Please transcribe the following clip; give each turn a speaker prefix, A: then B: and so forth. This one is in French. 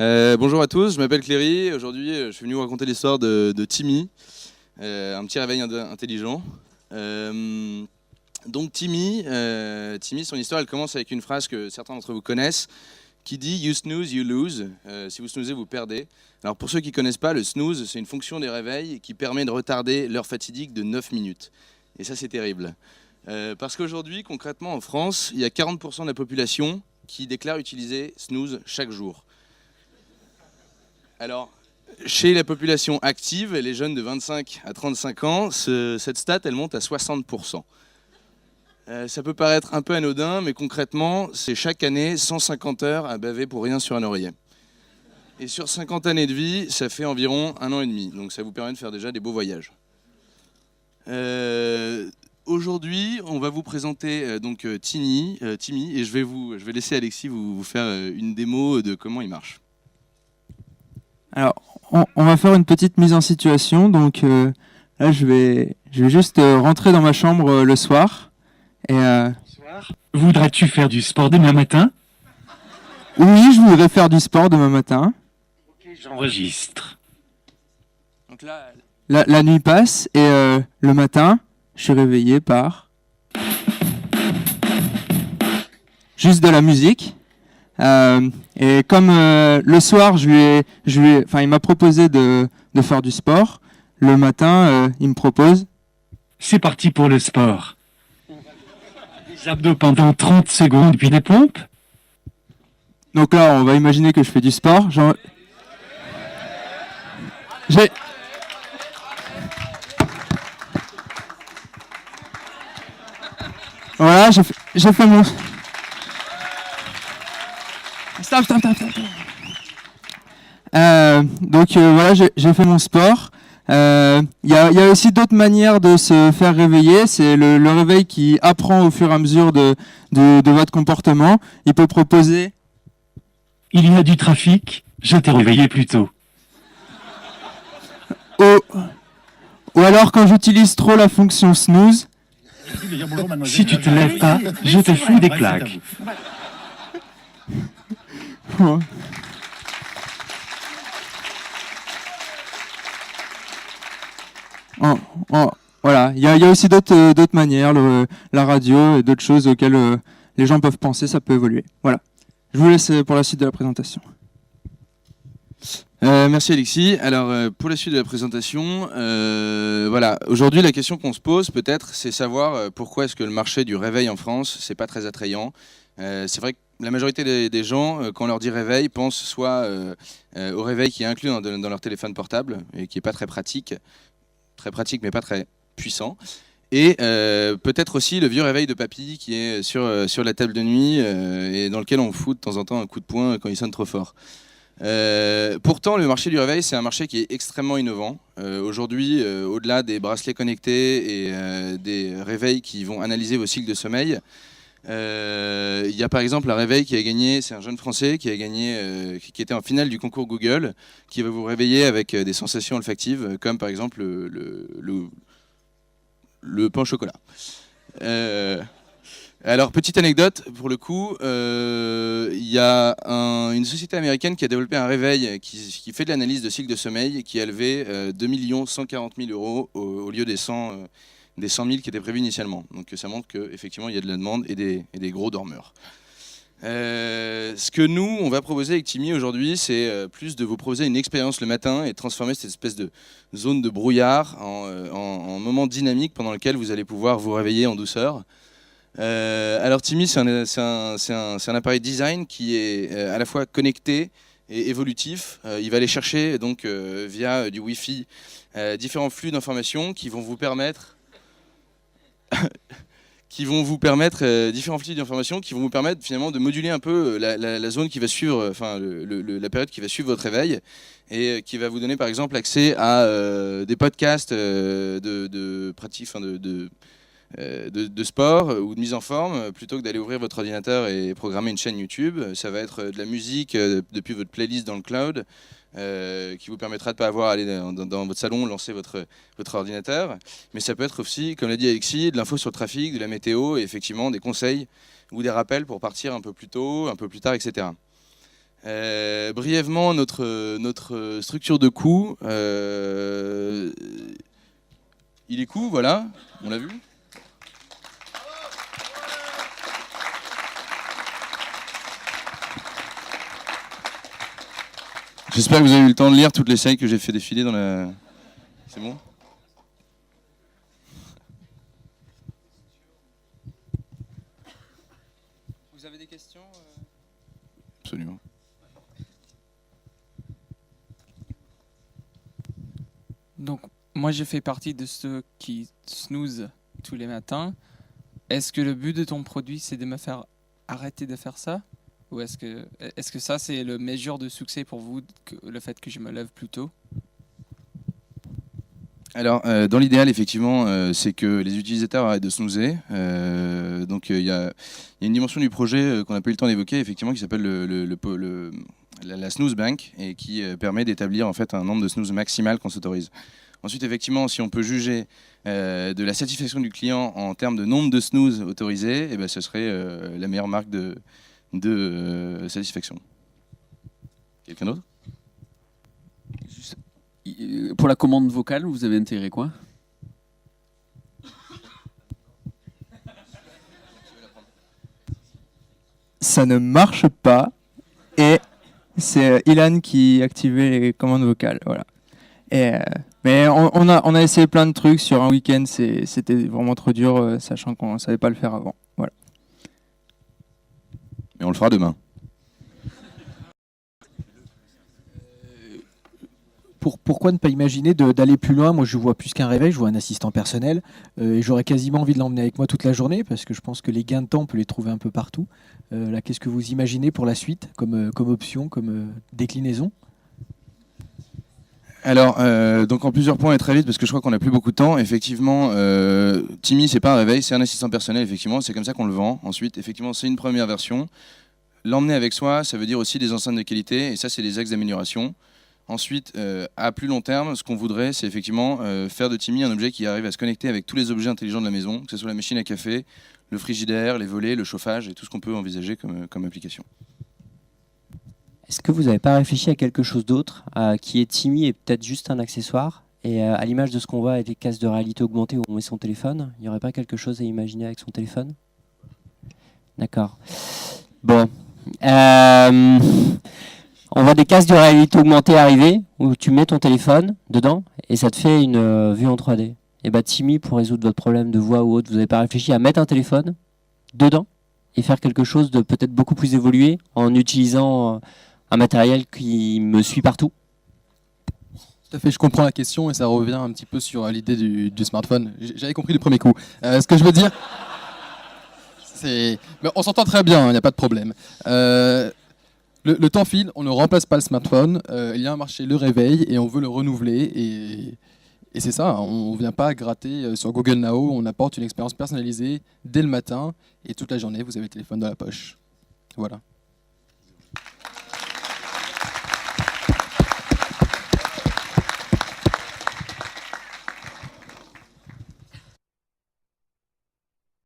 A: Bonjour à tous, je m'appelle Cléry. Aujourd'hui, je suis venu vous raconter l'histoire de Timmy, un petit réveil intelligent. Donc Timmy, son histoire, elle commence avec une phrase que certains d'entre vous connaissent, qui dit « You snooze, you lose ». Si vous snoozez, vous perdez. Alors pour ceux qui ne connaissent pas, le snooze, c'est une fonction des réveils qui permet de retarder l'heure fatidique de 9 minutes. Et ça, c'est terrible. Parce qu'aujourd'hui, concrètement, en France, il y a 40% de la population qui déclare utiliser snooze chaque jour. Alors, chez la population active, les jeunes de 25 à 35 ans, cette stat, elle monte à 60%. Ça peut paraître un peu anodin, mais concrètement, c'est chaque année 150 heures à baver pour rien sur un oreiller. Et sur 50 années de vie, ça fait environ 1 an et demi. Donc ça vous permet de faire déjà des beaux voyages. Aujourd'hui, on va vous présenter Timmy, et je vais laisser Alexis vous faire une démo de comment il marche.
B: Alors, on va faire une petite mise en situation. Donc là, je vais juste rentrer dans ma chambre le soir. Et
C: Bonsoir. Voudrais-tu faire du sport demain matin?
B: oui, je voudrais faire du sport demain matin.
C: Ok, j'enregistre.
A: Donc là,
B: La nuit passe et le matin, je suis réveillé par juste de la musique. Et comme le soir, il m'a proposé de faire du sport. Le matin, il me propose.
C: C'est parti pour le sport. Des abdos pendant 30 secondes, puis des pompes.
B: Donc là, on va imaginer que je fais du sport. Voilà, j'ai fait mon... Stop. Voilà, j'ai fait mon sport. Il y a aussi d'autres manières de se faire réveiller. C'est le réveil qui apprend au fur et à mesure de votre comportement. Il peut proposer...
C: Il y a du trafic, je t'ai réveillé plus tôt.
B: Ou alors quand j'utilise trop la fonction snooze...
C: Si tu te lèves pas, je te fous des claques.
B: Voilà, il y a aussi d'autres manières, la radio et d'autres choses auxquelles les gens peuvent penser, ça peut évoluer. Voilà. Je vous laisse pour la suite de la présentation.
A: Merci Alexis. Alors pour la suite de la présentation, voilà. Aujourd'hui, la question qu'on se pose peut-être, c'est savoir pourquoi est-ce que le marché du réveil en France, c'est pas très attrayant. C'est vrai que la majorité des gens, quand on leur dit réveil, pensent soit au réveil qui est inclus dans leur téléphone portable et qui est pas très pratique mais pas très puissant. Et peut-être aussi le vieux réveil de papy qui est sur la table de nuit et dans lequel on fout de temps en temps un coup de poing quand il sonne trop fort. Pourtant, le marché du réveil, c'est un marché qui est extrêmement innovant. Aujourd'hui, au-delà des bracelets connectés et des réveils qui vont analyser vos cycles de sommeil, il y a par exemple un réveil qui a gagné, c'est un jeune Français qui a gagné, qui était en finale du concours Google, qui va vous réveiller avec des sensations olfactives, comme par exemple le pain au chocolat. Alors, petite anecdote, pour le coup, il y a une société américaine qui a développé un réveil qui fait de l'analyse de cycle de sommeil et qui a levé 2 140 000 € au lieu des 100 000 qui étaient prévus initialement. Donc ça montre qu'effectivement, il y a de la demande et des gros dormeurs. Ce que nous, on va proposer avec Timmy aujourd'hui, c'est plus de vous proposer une expérience le matin et de transformer cette espèce de zone de brouillard en moment dynamique pendant lequel vous allez pouvoir vous réveiller en douceur. Alors Timmy, c'est un appareil design qui est à la fois connecté et évolutif. Il va aller chercher donc via du Wi-Fi différents flux d'informations qui vont vous permettre différents flux d'informations qui vont vous permettre finalement de moduler un peu la zone qui va suivre, enfin la période qui va suivre votre réveil et qui va vous donner par exemple accès à des podcasts de pratique, enfin de sport ou de mise en forme, plutôt que d'aller ouvrir votre ordinateur et programmer une chaîne YouTube. Ça va être de la musique depuis votre playlist dans le cloud, qui vous permettra de ne pas avoir à aller dans votre salon, lancer votre ordinateur. Mais ça peut être aussi, comme l'a dit Alexis, de l'info sur le trafic, de la météo et effectivement des conseils ou des rappels pour partir un peu plus tôt, un peu plus tard, etc. Brièvement, notre structure de coût, il est coût, voilà, on l'a vu. J'espère que vous avez eu le temps de lire toutes les slides que j'ai fait défiler dans la... C'est bon ?
B: Vous avez des questions
A: Absolument.
B: Donc, moi, je fais partie de ceux qui snooze tous les matins. Est-ce que le but de ton produit, c'est de me faire arrêter de faire ça ? Ou est-ce que ça, c'est le mesure de succès pour vous, le fait que je me lève plus tôt ?
A: Alors, dans l'idéal, effectivement, c'est que les utilisateurs arrêtent de snoozer. Donc, il y a une dimension du projet qu'on n'a pas eu le temps d'évoquer, effectivement, qui s'appelle la snooze bank et qui permet d'établir en fait un nombre de snooze maximal qu'on s'autorise. Ensuite, effectivement, si on peut juger de la satisfaction du client en termes de nombre de snooze autorisés, eh ben, ce serait la meilleure marque de satisfaction. Quelqu'un d'autre ?
D: Pour la commande vocale, vous avez intégré quoi ?
B: Ça ne marche pas et c'est Ilan qui activait les commandes vocales. Voilà. Mais on a essayé plein de trucs sur un week-end, c'était vraiment trop dur, sachant qu'on ne savait pas le faire avant. Voilà.
A: Mais on le fera demain.
E: Pourquoi ne pas imaginer d'aller plus loin ? Moi, je vois plus qu'un réveil, je vois un assistant personnel. Et j'aurais quasiment envie de l'emmener avec moi toute la journée, parce que je pense que les gains de temps, on peut les trouver un peu partout. Là, qu'est-ce que vous imaginez pour la suite, comme option, comme déclinaison ?
A: Alors, donc en plusieurs points et très vite, parce que je crois qu'on n'a plus beaucoup de temps. Effectivement, Timmy, c'est pas un réveil, c'est un assistant personnel, effectivement. C'est comme ça qu'on le vend. Ensuite, effectivement, c'est une première version. L'emmener avec soi, ça veut dire aussi des enceintes de qualité, et ça, c'est des axes d'amélioration. Ensuite, à plus long terme, ce qu'on voudrait, c'est effectivement faire de Timmy un objet qui arrive à se connecter avec tous les objets intelligents de la maison, que ce soit la machine à café, le frigidaire, les volets, le chauffage et tout ce qu'on peut envisager comme application.
F: Est-ce que vous n'avez pas réfléchi à quelque chose d'autre qui est Timmy et peut-être juste un accessoire ? Et à l'image de ce qu'on voit avec les casques de réalité augmentée où on met son téléphone, il n'y aurait pas quelque chose à imaginer avec son téléphone ? D'accord. Bon. On voit des casques de réalité augmentée arriver où tu mets ton téléphone dedans et ça te fait une vue en 3D. Et bah Timmy, pour résoudre votre problème de voix ou autre, vous n'avez pas réfléchi à mettre un téléphone dedans et faire quelque chose de peut-être beaucoup plus évolué en utilisant un matériel qui me suit partout ?
G: Tout à fait, je comprends la question et ça revient un petit peu sur l'idée du smartphone. J'avais compris du premier coup. Ce que je veux dire, c'est... Mais on s'entend très bien, il n'y a pas de problème. Le temps file, on ne remplace pas le smartphone, il y a un marché, le réveil, et on veut le renouveler. Et c'est ça, on ne vient pas gratter sur Google Now, on apporte une expérience personnalisée dès le matin, et toute la journée, vous avez le téléphone dans la poche. Voilà.